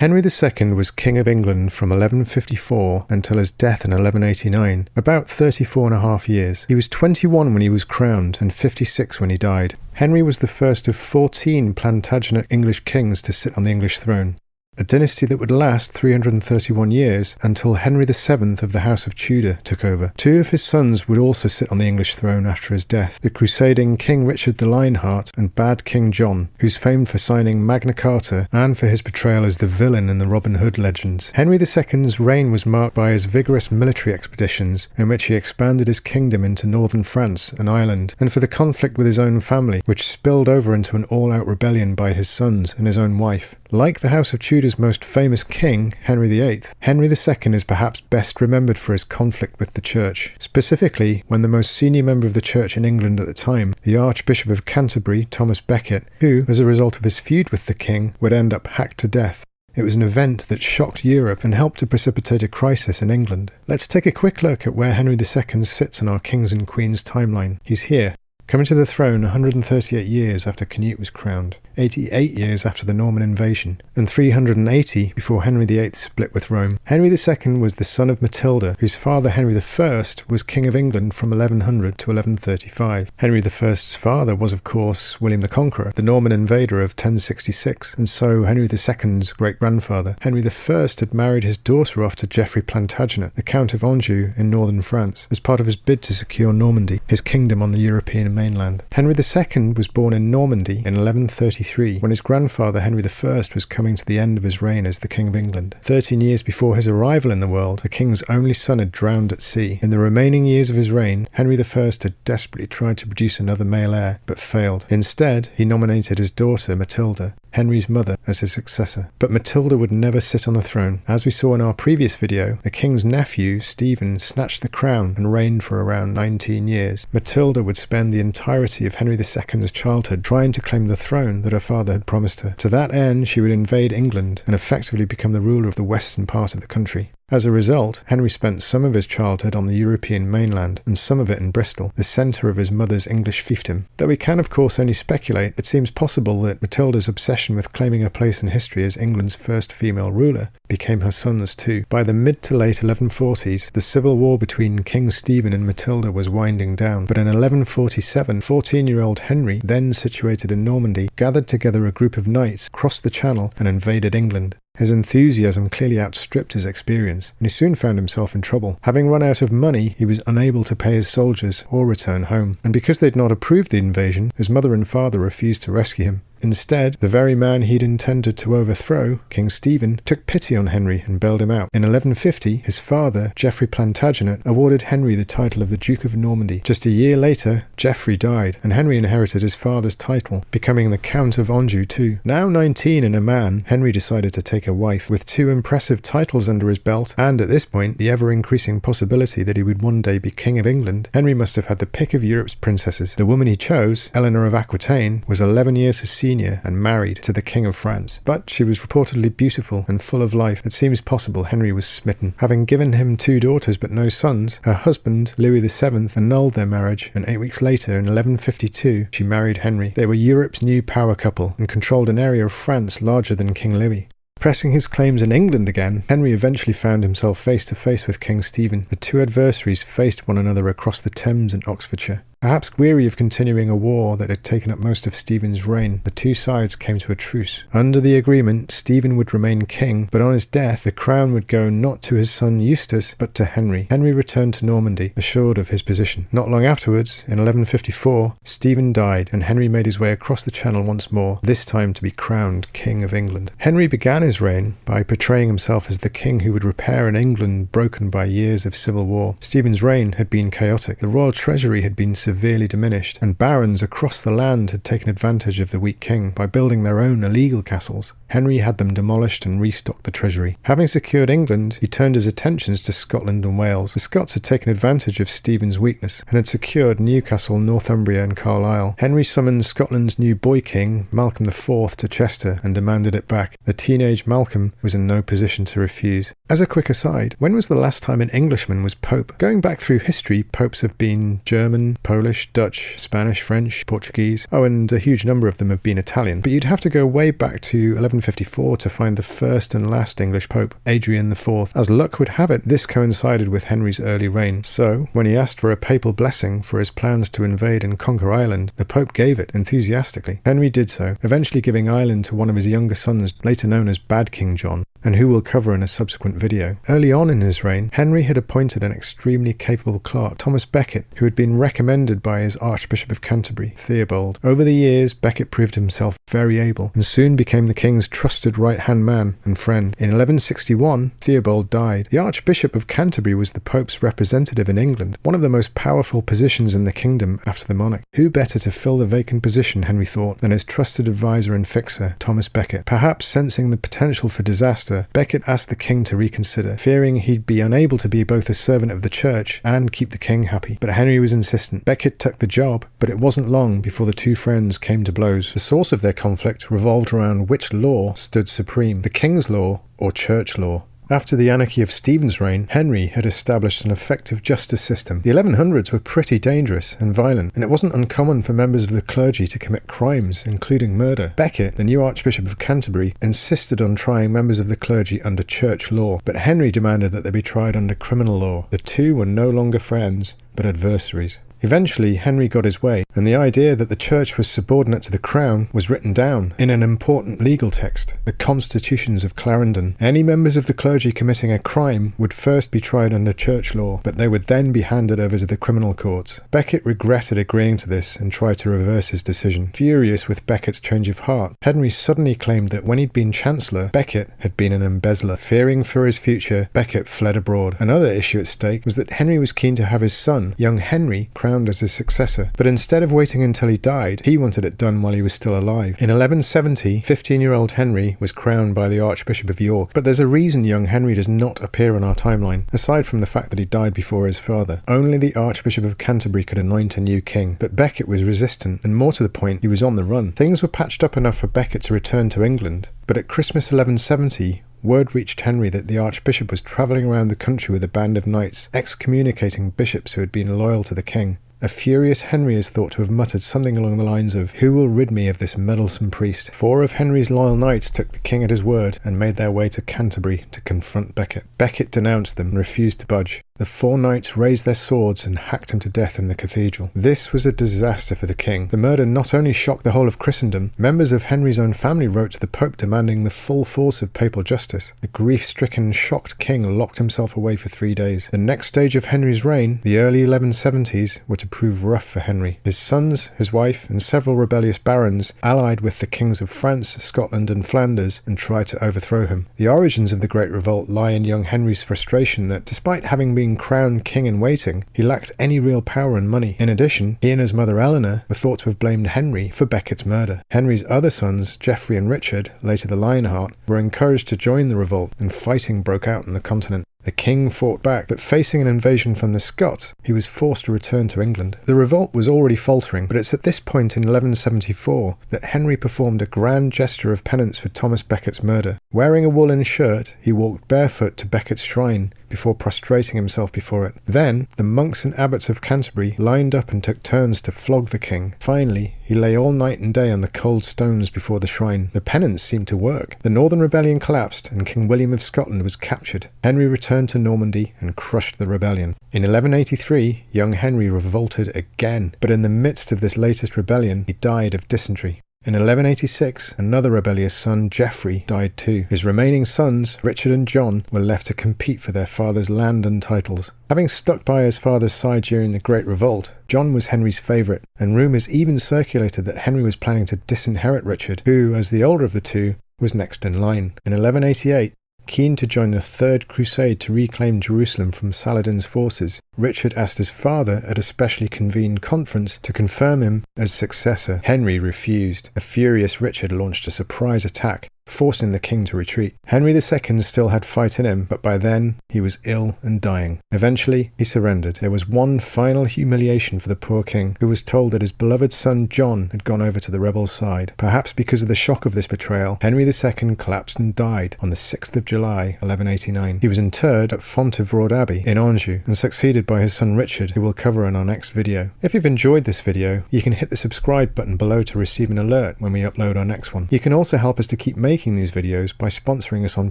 Henry II was King of England from 1154 until his death in 1189, about 34.5 years. He was 21 when he was crowned and 56 when he died. Henry was the first of 14 Plantagenet English kings to sit on the English throne, a dynasty that would last 331 years until Henry VII of the House of Tudor took over. Two of his sons would also sit on the English throne after his death, the Crusading King Richard the Lionheart and Bad King John, who's famed for signing Magna Carta and for his portrayal as the villain in the Robin Hood legends. Henry II's reign was marked by his vigorous military expeditions, in which he expanded his kingdom into northern France and Ireland, and for the conflict with his own family, which spilled over into an all-out rebellion by his sons and his own wife. Like the House of Tudor's most famous king, Henry VIII, Henry II is perhaps best remembered for his conflict with the Church, specifically when the most senior member of the Church in England at the time, the Archbishop of Canterbury, Thomas Becket, who, as a result of his feud with the king, would end up hacked to death. It was an event that shocked Europe and helped to precipitate a crisis in England. Let's take a quick look at where Henry II sits on our kings and queens timeline. He's here, coming to the throne 138 years after Canute was crowned, 88 years after the Norman invasion, and 380 before Henry VIII split with Rome. Henry II was the son of Matilda, whose father Henry I was King of England from 1100 to 1135. Henry I's father was, of course, William the Conqueror, the Norman invader of 1066, and so Henry II's great-grandfather. Henry I had married his daughter off to Geoffrey Plantagenet, the Count of Anjou in northern France, as part of his bid to secure Normandy, his kingdom on the European mainland. Henry II was born in Normandy in 1133, when his grandfather Henry I was coming to the end of his reign as the King of England. 13 years before his arrival in the world, the king's only son had drowned at sea. In the remaining years of his reign, Henry I had desperately tried to produce another male heir, but failed. Instead, he nominated his daughter Matilda, Henry's mother, as his successor. But Matilda would never sit on the throne. As we saw in our previous video, the king's nephew, Stephen, snatched the crown and reigned for around 19 years. Matilda would spend the entirety of Henry II's childhood trying to claim the throne that her father had promised her. To that end, she would invade England and effectively become the ruler of the western part of the country. As a result, Henry spent some of his childhood on the European mainland and some of it in Bristol, the centre of his mother's English fiefdom. Though we can of course only speculate, it seems possible that Matilda's obsession with claiming a place in history as England's first female ruler became her son's too. By the mid to late 1140s, the civil war between King Stephen and Matilda was winding down, but in 1147, 14-year-old Henry, then situated in Normandy, gathered together a group of knights, crossed the Channel and invaded England. His enthusiasm clearly outstripped his experience, and he soon found himself in trouble. Having run out of money, he was unable to pay his soldiers or return home, and because they'd not approved the invasion, his mother and father refused to rescue him. Instead, the very man he'd intended to overthrow, King Stephen, took pity on Henry and bailed him out. In 1150, his father, Geoffrey Plantagenet, awarded Henry the title of the Duke of Normandy. Just a year later, Geoffrey died, and Henry inherited his father's title, becoming the Count of Anjou too. Now 19 and a man, Henry decided to take a wife. With two impressive titles under his belt, and at this point, the ever-increasing possibility that he would one day be King of England, Henry must have had the pick of Europe's princesses. The woman he chose, Eleanor of Aquitaine, was 11 years his senior and married to the King of France. But she was reportedly beautiful and full of life. It seems possible Henry was smitten. Having given him 2 daughters but no sons, her husband, Louis VII, annulled their marriage, and 8 weeks later, in 1152, she married Henry. They were Europe's new power couple and controlled an area of France larger than King Louis. Pressing his claims in England again, Henry eventually found himself face to face with King Stephen. The two adversaries faced one another across the Thames in Oxfordshire. Perhaps weary of continuing a war that had taken up most of Stephen's reign, the two sides came to a truce. Under the agreement, Stephen would remain king, but on his death, the crown would go not to his son Eustace, but to Henry. Henry returned to Normandy, assured of his position. Not long afterwards, in 1154, Stephen died, and Henry made his way across the Channel once more, this time to be crowned King of England. Henry began his reign by portraying himself as the king who would repair an England broken by years of civil war. Stephen's reign had been chaotic. The royal treasury had been severely diminished, and barons across the land had taken advantage of the weak king by building their own illegal castles. Henry had them demolished and restocked the treasury. Having secured England, he turned his attentions to Scotland and Wales. The Scots had taken advantage of Stephen's weakness and had secured Newcastle, Northumbria and Carlisle. Henry summoned Scotland's new boy king, Malcolm IV, to Chester and demanded it back. The teenage Malcolm was in no position to refuse. As a quick aside, when was the last time an Englishman was pope? Going back through history, popes have been German, Polish, Polish, Dutch, Spanish, French, Portuguese. Oh, and a huge number of them have been Italian. But you'd have to go way back to 1154 to find the first and last English pope, Adrian IV. As luck would have it, this coincided with Henry's early reign. So, when he asked for a papal blessing for his plans to invade and conquer Ireland, the pope gave it enthusiastically. Henry did so, eventually giving Ireland to one of his younger sons, later known as Bad King John, and who we'll cover in a subsequent video. Early on in his reign, Henry had appointed an extremely capable clerk, Thomas Becket, who had been recommended by his Archbishop of Canterbury, Theobald. Over the years, Becket proved himself very able, and soon became the king's trusted right-hand man and friend. In 1161, Theobald died. The Archbishop of Canterbury was the Pope's representative in England, one of the most powerful positions in the kingdom after the monarch. Who better to fill the vacant position, Henry thought, than his trusted advisor and fixer, Thomas Becket? Perhaps sensing the potential for disaster, Becket asked the king to reconsider, fearing he'd be unable to be both a servant of the church and keep the king happy. But Henry was insistent. Becket took the job, but it wasn't long before the two friends came to blows. The source of their conflict revolved around which law stood supreme, the king's law or church law. After the anarchy of Stephen's reign, Henry had established an effective justice system. The 1100s were pretty dangerous and violent, and it wasn't uncommon for members of the clergy to commit crimes, including murder. Becket, the new Archbishop of Canterbury, insisted on trying members of the clergy under church law, but Henry demanded that they be tried under criminal law. The two were no longer friends, but adversaries. Eventually, Henry got his way, and the idea that the church was subordinate to the crown was written down in an important legal text, the Constitutions of Clarendon. Any members of the clergy committing a crime would first be tried under church law, but they would then be handed over to the criminal courts. Becket regretted agreeing to this and tried to reverse his decision. Furious with Becket's change of heart, Henry suddenly claimed that when he'd been Chancellor, Becket had been an embezzler. Fearing for his future, Becket fled abroad. Another issue at stake was that Henry was keen to have his son, young Henry, crowned as his successor, but instead of waiting until he died, he wanted it done while he was still alive. In 1170, 15-year-old Henry was crowned by the Archbishop of York, but there's a reason young Henry does not appear on our timeline, aside from the fact that he died before his father. Only the Archbishop of Canterbury could anoint a new king, but Becket was resistant, and more to the point, he was on the run. Things were patched up enough for Becket to return to England, but at Christmas 1170, word reached Henry that the Archbishop was travelling around the country with a band of knights, excommunicating bishops who had been loyal to the king. A furious Henry is thought to have muttered something along the lines of, "Who will rid me of this meddlesome priest?" 4 of Henry's loyal knights took the king at his word and made their way to Canterbury to confront Becket. Becket denounced them and refused to budge. The 4 knights raised their swords and hacked him to death in the cathedral. This was a disaster for the king. The murder not only shocked the whole of Christendom, members of Henry's own family wrote to the Pope demanding the full force of papal justice. The grief-stricken, shocked king locked himself away for 3 days. The next stage of Henry's reign, the early 1170s, were to prove rough for Henry. His sons, his wife, and several rebellious barons allied with the kings of France, Scotland, and Flanders and tried to overthrow him. The origins of the Great Revolt lie in young Henry's frustration that, despite having been crowned king in waiting, he lacked any real power and money. In addition, he and his mother Eleanor were thought to have blamed Henry for Becket's murder. Henry's other sons, Geoffrey and Richard, later the Lionheart, were encouraged to join the revolt, and fighting broke out on the continent. The king fought back, but facing an invasion from the Scots, he was forced to return to England. The revolt was already faltering, but it's at this point in 1174 that Henry performed a grand gesture of penance for Thomas Becket's murder. Wearing a woolen shirt, he walked barefoot to Becket's shrine before prostrating himself before it. Then, the monks and abbots of Canterbury lined up and took turns to flog the king. Finally, he lay all night and day on the cold stones before the shrine. The penance seemed to work. The Northern Rebellion collapsed and King William of Scotland was captured. Henry returned to Normandy and crushed the rebellion. In 1183, young Henry revolted again, but in the midst of this latest rebellion, he died of dysentery. In 1186, another rebellious son, Geoffrey, died too. His remaining sons, Richard and John, were left to compete for their father's land and titles. Having stuck by his father's side during the Great Revolt, John was Henry's favourite, and rumours even circulated that Henry was planning to disinherit Richard, who, as the older of the two, was next in line. In 1188, keen to join the Third Crusade to reclaim Jerusalem from Saladin's forces, Richard asked his father at a specially convened conference to confirm him as successor. Henry refused. A furious Richard launched a surprise attack, forcing the king to retreat. Henry II still had fight in him, but by then he was ill and dying. Eventually, he surrendered. There was one final humiliation for the poor king, who was told that his beloved son John had gone over to the rebels' side. Perhaps because of the shock of this betrayal, Henry II collapsed and died on the 6th of July, 1189. He was interred at Fontevraud Abbey in Anjou and succeeded by his son Richard, who we'll cover in our next video. If you've enjoyed this video, you can hit the subscribe button below to receive an alert when we upload our next one. You can also help us to keep making these videos by sponsoring us on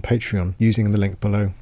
Patreon using the link below.